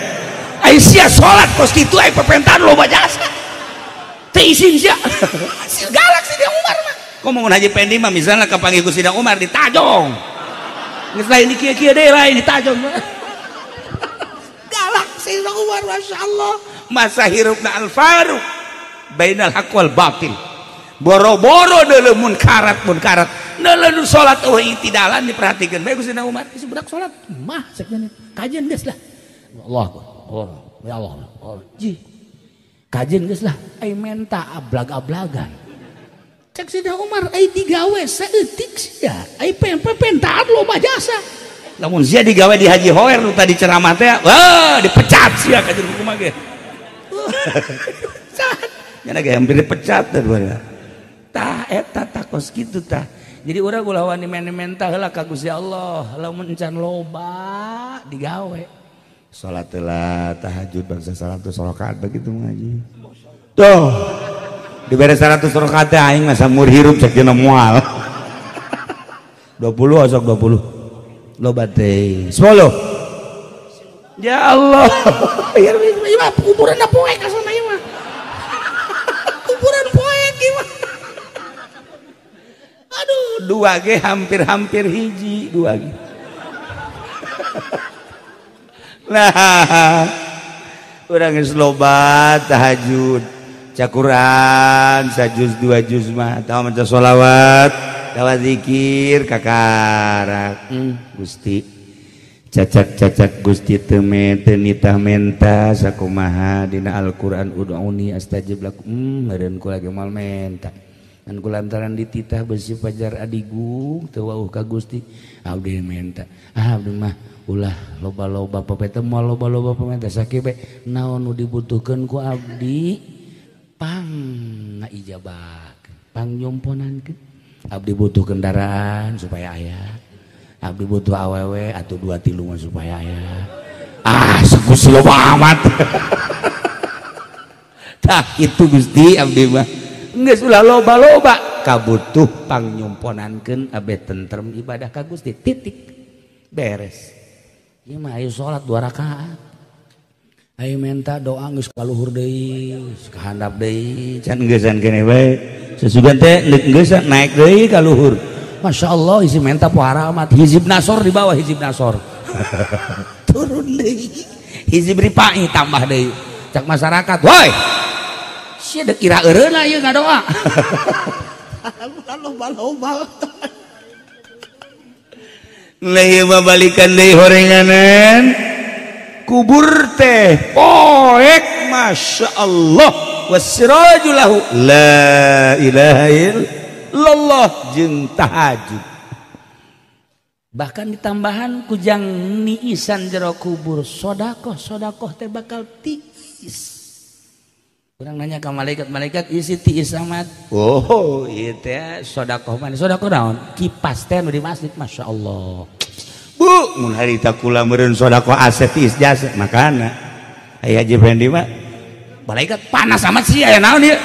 Aisyah salat kos kitu aya pepentahan loba jasa izin sia galak sih dia Umar mah Kok mau Haji Pendi mah misalnya kepanggil ku Sidang Umar di Tajong. Geus lain di kieu-kieu deui lain di Tajong. Galak Sidang Umar masyaallah. Masa hirupna Al Faruq bainal haqq wal batil. Boro-boro deuleu munkarat neuleuh salat eueuh itidalan diperhatikeun bae ku Sidang Umar. Isi budak salat mah cek kajian geus lah. Allah ya Allah. Ji. Kajian geus lah ai menta ablag-ablagan. Cek Sidang Umar ai digawe saeutik sia. Ai pentaan loba jasa. Lamun sia digawe di Haji Hoer nu tadi ceramah teh, wah dipecat sia ka jeung kumaha ge. Nya ge hampir dipecat teh bener. Tah eta takos kitu tah. Jadi urang ulah wani menta heula ka Gusti Allah, lamun encan loba digawe. Salat heula tahajud bangsa 100 rakaat begitu ngaji. Tuh. Dibere 100 rakaat teh aing masa mur hirup cek dina moal. 20 osok 20. Loba teh. 10. Ya Allah. Ya mah kuburan poe ka sana ieu mah. Kuburan poe gimana? Aduh, 2 ge hampir hiji 2 ge. Nah, urang geus loba tahajud, ca Quran, sajuz 2 juz mah, tah maca sholawat, tawa zikir kakarak. Gusti cacak Gusti teu nitah menta sakumaha dina Al-Qur'an ud'uni astajib lakum. Meureun kula ge moal menta. Kan kulantaran dititah besi pajar adigung teu wauh ka Gusti abdi menta. Abdi mah ulah loba-loba pepete moal loba-loba pementa sakieu bae naon nu dibutuhkeun ku abdi pang ngaijabakeun pang nyomponankeun. Abdi butuh kendaraan supaya aya. Abdi butuh awewe atuh 2-3 mah supaya aya. Gusti loba amat. Tah kitu Gusti abdi mah geus ulah loba-loba kabutuh pangnyumponankeun abe tentrem ibadah ka Gusti titik beres. Ieu mah aya salat 2 rakaat. Aya menta doa geus kaluhur deui, kahandap deui, can geussan keneh bae. Sesugan teh geus naik deui ka luhur. Masyaallah isi menta pohara amat. Hizib Nasor di bawah hizib Nasor. Turun deui. Hizib Ripai tambah deui. Cak masyarakat, "Woi, sia da kira eureuna ieu ngadoa." Loba-loba. Leuh mah balikan deui horenganan. Kubur teh poek masyaallah wasiraju lahu la ilaha illallah jeung tahajud. Bahkan ditambahan kujang niisan jero kubur sodakoh teh bakal tiis. Urang nanya ka malaikat isi tiis amat. Oh ieu teh sodakoh mah sodakoh naon? Kipas teh nu di masjid masyaallah. Bu, mun harita kula meureun sodakoh aset tiis jasa makana. Aya Haji Fendi mah malaikat panas amat sih aya naon ieu?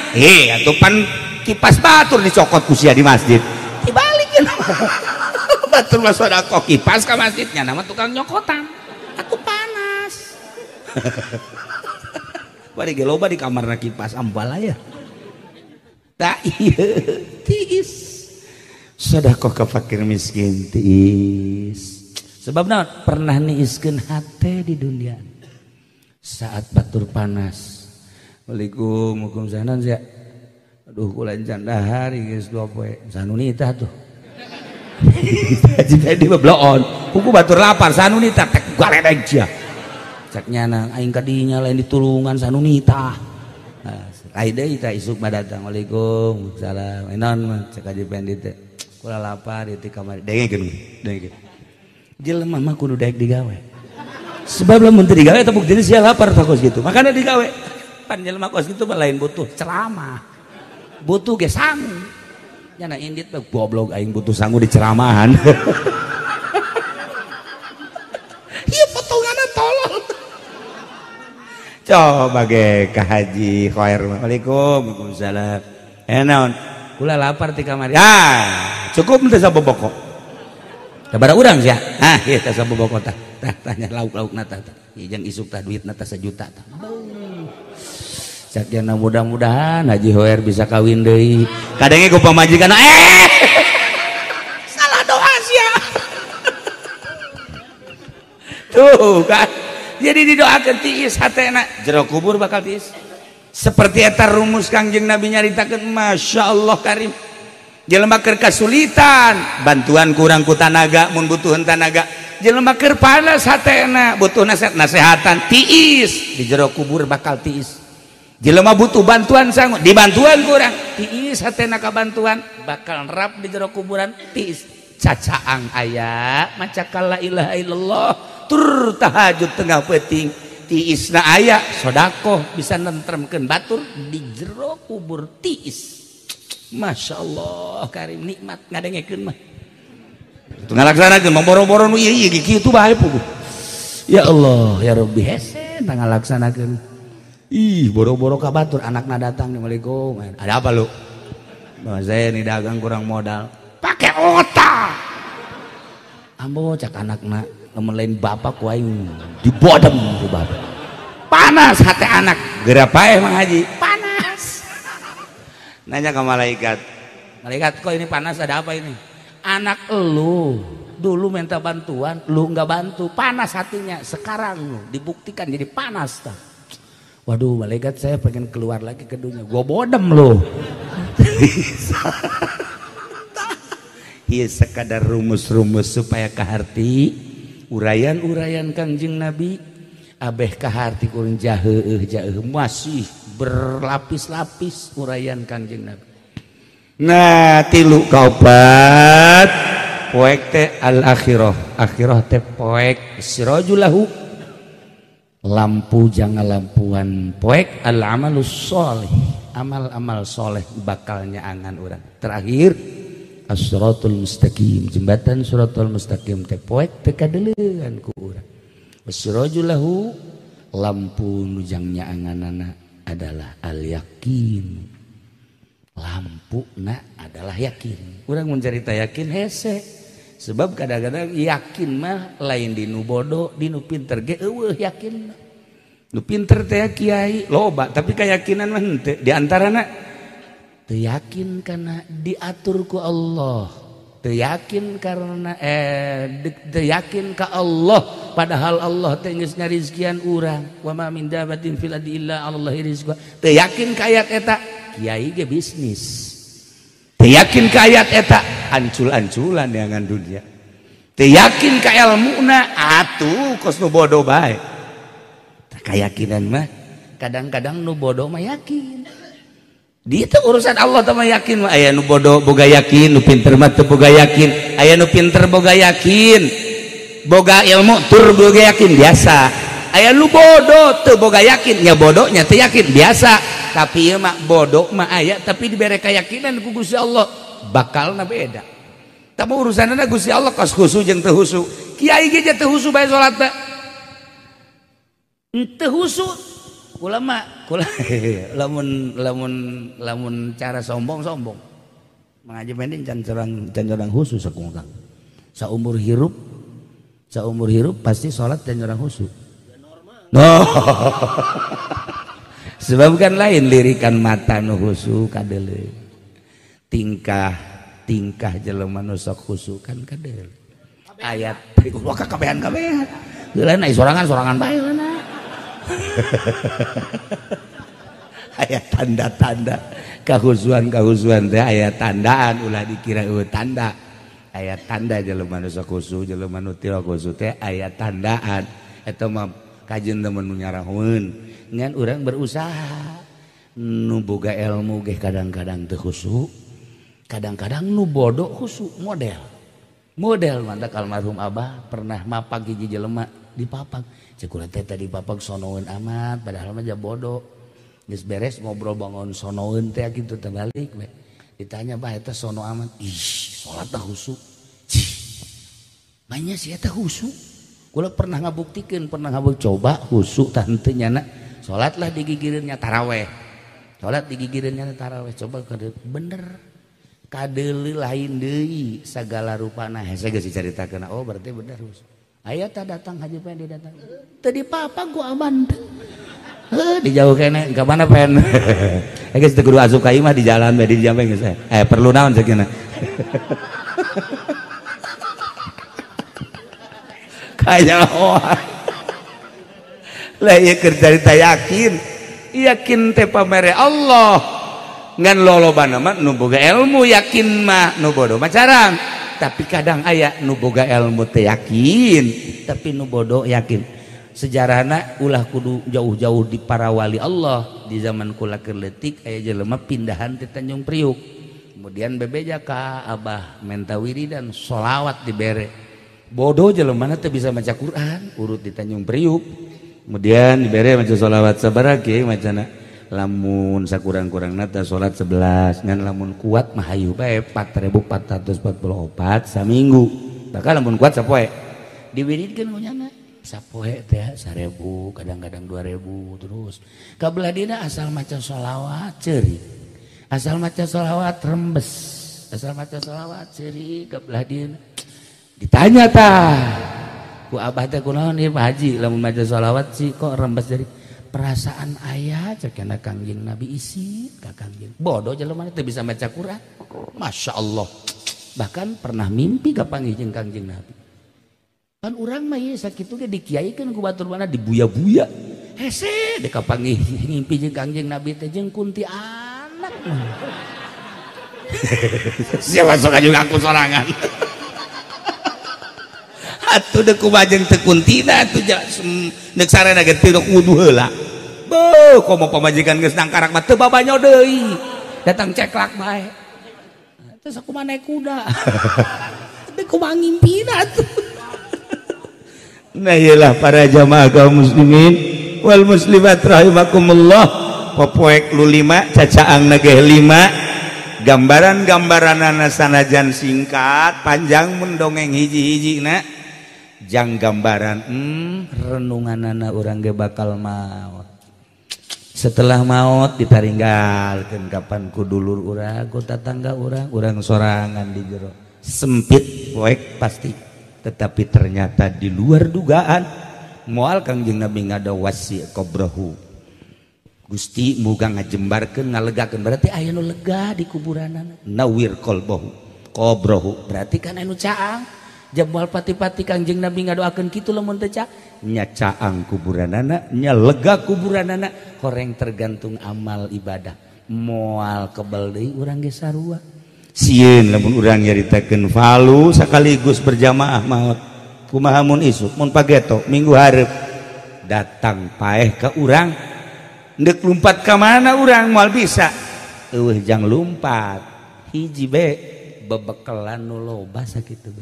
Atuh pan kipas batur dicokot ku sia di masjid. Dibalikeun. Batur mah sodakoh kipas ka masjidnya nama tukang nyokotan. Atuh panas. Bari ge loba di kamarna kipas ambal aya. Tah ieu tiis. Sodakoh ka fakir miskin tiis. Sebab naon? Pernah niiskeun hate di dunia. Saat batur panas. Waalaikumsalam hukum sanan sia. Aduh kula encan dahar geus 2 poe. Sanunita tuh. Jadi bebloon. Kuku batur lapar sanunita tek galedeg sia. Cak nyana aing ka dinya lain ditulungan sanunita. Lain deui tah isuk mah datang. Waalaikumsalam. Enon mah cek Haji Pendi teh. Kula lapar di kamar. Dengekeun. Jelema mah kudu daek digawe. Sebab lamun teu digawe teh buktina sia lapar takos gitu. Makanya digawe. Pan jelema kos gitu mah lain butuh ceramah. Butuh ge sangu. Nyana indit mah goblok aing butuh sangu di ceramahan. Ieu potonganna tolol. Coba ge ka Haji Khoer. Waalaikumsalam. Naon? Kula lapar ti kamar. Cukup teh saboboko. Sabaraha urang sia? Ieu teh saboboko tah. Tanya lauk-laukna tah. Jeung isuk tah duitna tah 1 juta tah. Sakyana mudah-mudahan Haji Hoer bisa kawin deui. Kadangnya ku pamajikan salah doa sia. Tuh kan. Jadi didoakeun tiis hatena jero kubur bakal tiis. Seperti eta rumus Kangjeng Nabi nyaritakeun, Masya Allah Karim. Jelema keur kasulitan, bantuan kurang ku tanaga, mun butuhan tanaga. Jelema keur panas hatena, butuh nasehatan, tiis di jero kubur bakal tiis. Jelema butuh bantuan sanggup, dibantuan kurang, tiis hatena ka bantuan, bakal rap di jero kuburan, tiis. Cacaang aya, maca la ilaha illallah, tur tahajud tengah peuting, tiisna aya, sodako bisa nentremkeun batur di jero kubur tiis. Masya Allah Karim nikmat ngadengekeun mah. Itu ngalaksanakeun boro-boro nu ieu kitu bae puguh. Ya Allah ya Rabbi hese ngalaksanakeun. Ih boro-boro ka batur anakna datang Assalamualaikum. Ada apa lu? Bah saya nih dagang kurang modal. Pakai otak. Ambo cak anakna lamun lain bapak ku aing dibodem ku bapak. Panas hati anak. Geura paeh Mang Haji. Panas. Nanya ke malaikat. Malaikat kok ini panas ada apa ini? Anak elu dulu minta bantuan, lu nggak bantu, panas hatinya. Sekarang lu dibuktikan jadi panas tak? Waduh, malaikat saya pengen keluar lagi ke dunia. Gua bodem lu. Iya sekadar rumus-rumus supaya kaharti urayan-urayan Kangjeng Nabi abeh kaharti kurang jahe masih berlapis-lapis urayan Kangjeng Nabi. Nah tilu kaupat poek teh al akhirah teh poek sirajulahu lampu jangan lampuan poek al amalus soleh amal-amal soleh bakalnya angan orang terakhir as-siratul mustaqim jembatan siratul mustaqim teh poek teh kadeuleun ku urang sirajulahu lampu nujangnya anganana adalah al yakin lampu na adalah yakin. Urang mun carita yakin hese. Sebab kadang-kadang yakin mah lain di nu bodoh, di nu pinter ge eueuh yakin. Nu pinter teh kiai loba, tapi keyakinan mah henteu. Di antarana teu yakin kana diatur ku Allah. Teu yakin karena teu yakin ka Allah padahal Allah teh geus ngarizkian urang. Wa ma min dabatin fil ardi illa 'alallahi rizqa. Teu yakin ka ayat eta kiai ge bisnis teu yakin ka ayat eta ancul-anculan yangan dunia teu yakin ka ilmuna atuh kos nu bodoh bae kayakinan mah kadang-kadang nu bodoh mah yakin di itu urusan Allah teh mah yakin mah aya nu bodoh boga yakin nu pinter mah teu boga yakin aya nu pinter boga yakin boga ilmu tur boga yakin biasa aya nu bodoh teu boga yakin nya bodohnya teu yakin biasa tapi ieu mah bodoh mah aya tapi dibere keyakinan ku Gusti Allah bakalna beda. Tapi urusanna Gusti Allah kos khusu jeung teu husu. Kiai ge teu husu bae salat teh. Teu husu. Ulama lamun cara sombong-sombong. Mengaji pending can curang husu sakungkang. Saumur hirup pasti salat can curang husu. No. Sebab kan lain lirikan mata nu husu kadele tingkah jelema nu sok husu kan kadele ayat wah kakabehan geulana sorangan bae na ayat tanda-tanda kahusuan teh ayat tandaan ulah dikira tanda ayat tanda jelema nu sok husu jelema nu teu husu teh ayat tandaan eta mah kajeun temen nu nyarahun ngan urang berusaha nu boga ilmu ge kadang-kadang teu khusu kadang-kadang nu bodoh khusu model mantak almarhum abah pernah mapag hiji jelema dipapag cek urang teh tadi papag sonoeun amat padahal mah bodoh geus beres ngobrol bangun sonoeun teh kitu teh balik we ditanya bah eta sono amat ih salat teh khusu manya sia teh khusu kula pernah ngabuktikeun coba khusu tah henteu nyana sholatlah digigirinnya taraweh coba bener kadeli lain deui sagala rupana hese geus dicaritakeun oh berarti bener aya tah datang haji pengen datang teu dipapa ku aman dijauh kene ke mana pen geus teu kudu asup ka ieu mah di jalan bae di jambe geus perlu naon sakina kaya lah ieu keur carita yakin teh pamere Allah ngan lolobana mah nu boga ilmu yakin mah nu bodoh mah carang tapi kadang aya nu boga ilmu teh yakin tapi nu bodoh yakin sejarahna ulah kudu jauh-jauh di para wali Allah di zaman kula keur leutik aya jelema pindahan ti Tanjung Priuk kemudian bebeja ka Abah menta wiridan sholawat dibere bodoh jelema teh bisa maca Quran urut di Tanjung Priuk kemudian dibere maca sholawat sabaraha kieu macana lamun sakurang-kurangna teh salat 11 ngan lamun kuat mah hayu bae 4444 saminggu bakal lamun kuat sapoe diwiridkeun kunyana sapoe teh 1000 kadang-kadang 2000 terus kabelah dina asal maca sholawat ceurik asal maca sholawat rembes asal maca sholawat ceurik kabelah dina ditanya tah ku abah teh kunaon ieu Pak Haji lamun maca sholawat sih kok rembes dari perasaan ayah cekena Kangjeng Nabi isi ka Kangjeng bodoh jelema teh bisa maca Quran Masya Allah bahkan pernah mimpi kapanggih jeung Kangjeng Nabi kan urang mah ieu sakitu ge dikiaikeun ku batur mana dibuya-buya hese dek kapanggih ngimpi jeung Kangjeng Nabi teh jeung kunti anak siapa sok aju ngaku sorangan atuh deuk kumaha jeung teu kuntina atuh neuk sarena ge teu kudu heula beuh komo pamajikan geus nangkarak mah teu babanyo deui datang ceklak bae teu sakumaha naik kuda teu kumaha ngimpina atuh nah iyalah para jamaah kaum muslimin wal muslimat rahimakumullah popoek lu 5 cacaangna ge 5 gambaran-gambaranana sanajan singkat panjang mun dongeng hiji-hijina jang gambaran renunganana urang ge bakal maot setelah maot ditaringgalkeun kapan ku dulur urang ku tatangga urang sorangan di jero sempit poek pasti tetapi ternyata di luar dugaan moal Kangjeng Nabi ngadawasi qabrahu Gusti muga ngajembarkeun ngalegakeun berarti aya nu lega di kuburanana nawir qalbahu qabrahu berarti kan anu caang jabal pati-pati Kangjeng Nabi ngadoakeun kitu lamun teu nya caang kuburanana nya lega kuburanana horeng tergantung amal ibadah moal kebal deui urang ge sarua sieun lamun urang nyaritakeun falu sakaligus berjamaah maot kumaha mun isuk mun pageto minggu hareup datang paeh ka urang ndek lumpat ka mana urang moal bisa eueuh jang lumpat hiji be bebekelan nu loba sakitu be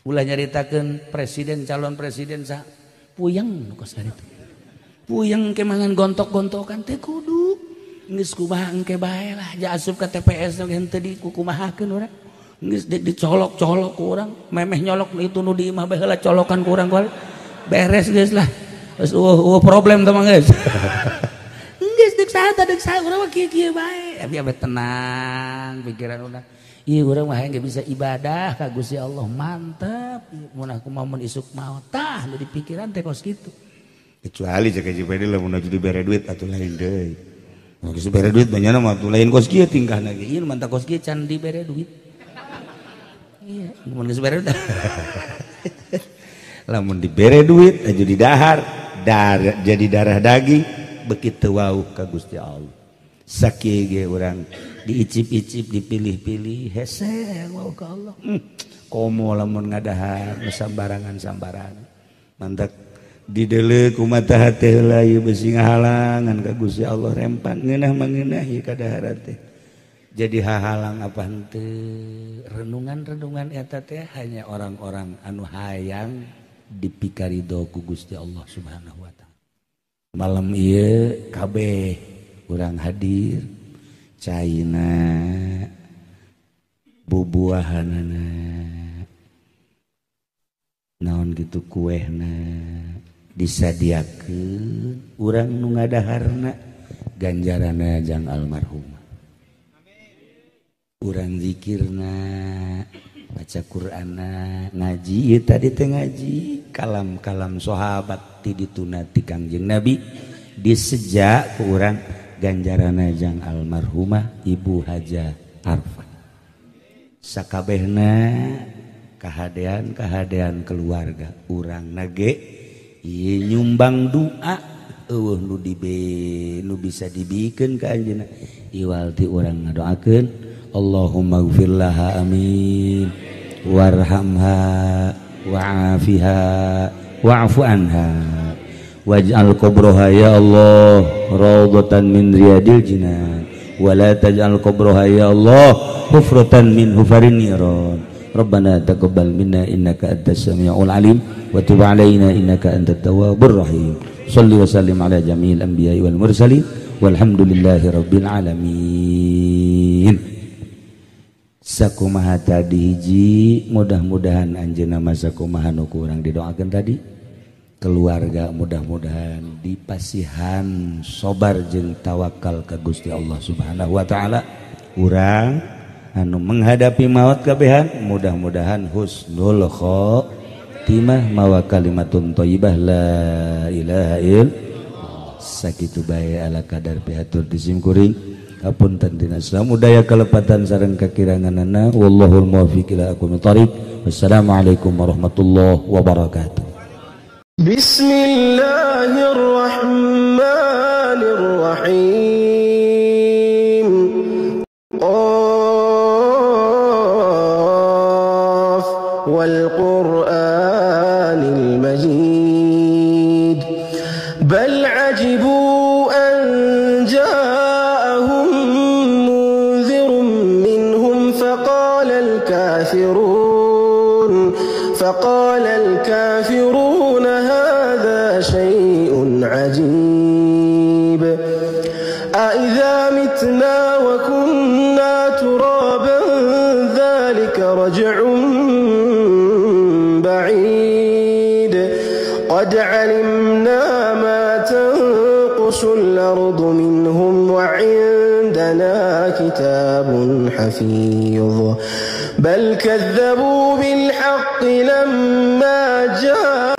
ulah nyaritakeun presiden calon presiden sa puyeng nu kos itu puyeng ke mangan gontok-gontokan teh kudu geus kumaha engke bae lah ja asup ka TPS ge henteu dikukumahakeun urang geus dicolok-colok ku urang memeh nyolok itu nu di imah bae heula colokan ku urang beres geus lah geus problem teh mah geus geus deuk saha urang mah kieu-kieu bae abi tenang pikiran urang ieu urang mah hayang bisa ibadah ka Gusti Allah mantep mun aku mun isuk maot tah nu dipikiran teh kos kitu kecuali cek haji pede lamun aju dibere duit atuh lain deui geus dibere duit banyana mah atuh lain kos kieu tingkahna ge ieu mantap kos kieu can dibere duit iya mun geus dibere duit lamun dibere duit aju didahar jadi darah daging begitu wau ka Gusti Allah sakieu ge urang diicip-icip dipilih-pilih hese wau ka Allah komo lamun ngadahar sambarangan mantap dideuleu ku mata hati heula ieu besi ngahalangan ka Gusti Allah rempan ngeunah mangeunah ieu kadahar teh jadi hahalang apa henteu renungan-renungan eta teh hanya orang-orang anu hayang dipikarido ku Gusti Allah Subhanahu wa taala malam ieu kabeh urang hadir caina bubuahanana naon gitu kuehna disadiakeun urang nu ngadaharna ganjarana jang almarhumah urang zikirna baca Qur'anna ngaji ieu tadi teh ngaji kalam-kalam sahabat ti dituna ti Kangjeng Nabi disejak ku urang ganjarana jang almarhumah Ibu Haja Arfa sakabehna kahadean keluarga urang nage ieu nyumbang doa nu bisa dibikeun ka anjeunna iwal ti urang ngadoakeun Allahumma ighfir laha amin warhamha wa'afiha wa'fu anha waj'al qabraha ya Allah raudhatan min riyadil jinan wa la taj'al qabraha ya Allah hufratan min hufarin niran rabbana taqabbal minna innaka antas samiul alim wa tub alaina innaka antat tawwabur rahim shalli wa sallim ala jami'il anbiya'i wal mursalin walhamdulillahi rabbil alamin. Sakumaha tadi hiji mudah-mudahan anjeunna masa kumaha nu kurang didoakeun tadi keluarga mudah-mudahan dipasihan sabar jeung tawakal ka Gusti Allah Subhanahu wa taala urang anu menghadapi maut kabehan mudah-mudahan husnul khotimah mawa kalimatun thayyibah la ilaha illallah sakitu bae ala kadar pihatur disimkuring kapunten dina Islam udaya kalepatan sareng kakiranganana wallahul muwaffiq ila aqwamit thoriq wassalamualaikum warahmatullahi wabarakatuh. Bismillahirrahmanirrahim. Qaf wal Qur'anil Majid bal ajibu an ja'ahum munzirun minhum faqala al-kafirun hadha shay'un ajib أإذا متنا وكنا ترابا ذلك رجع بعيد قد علمنا ما تنقص الأرض منهم وعندنا كتاب حفيظ بل كذبوا بالحق لما جاء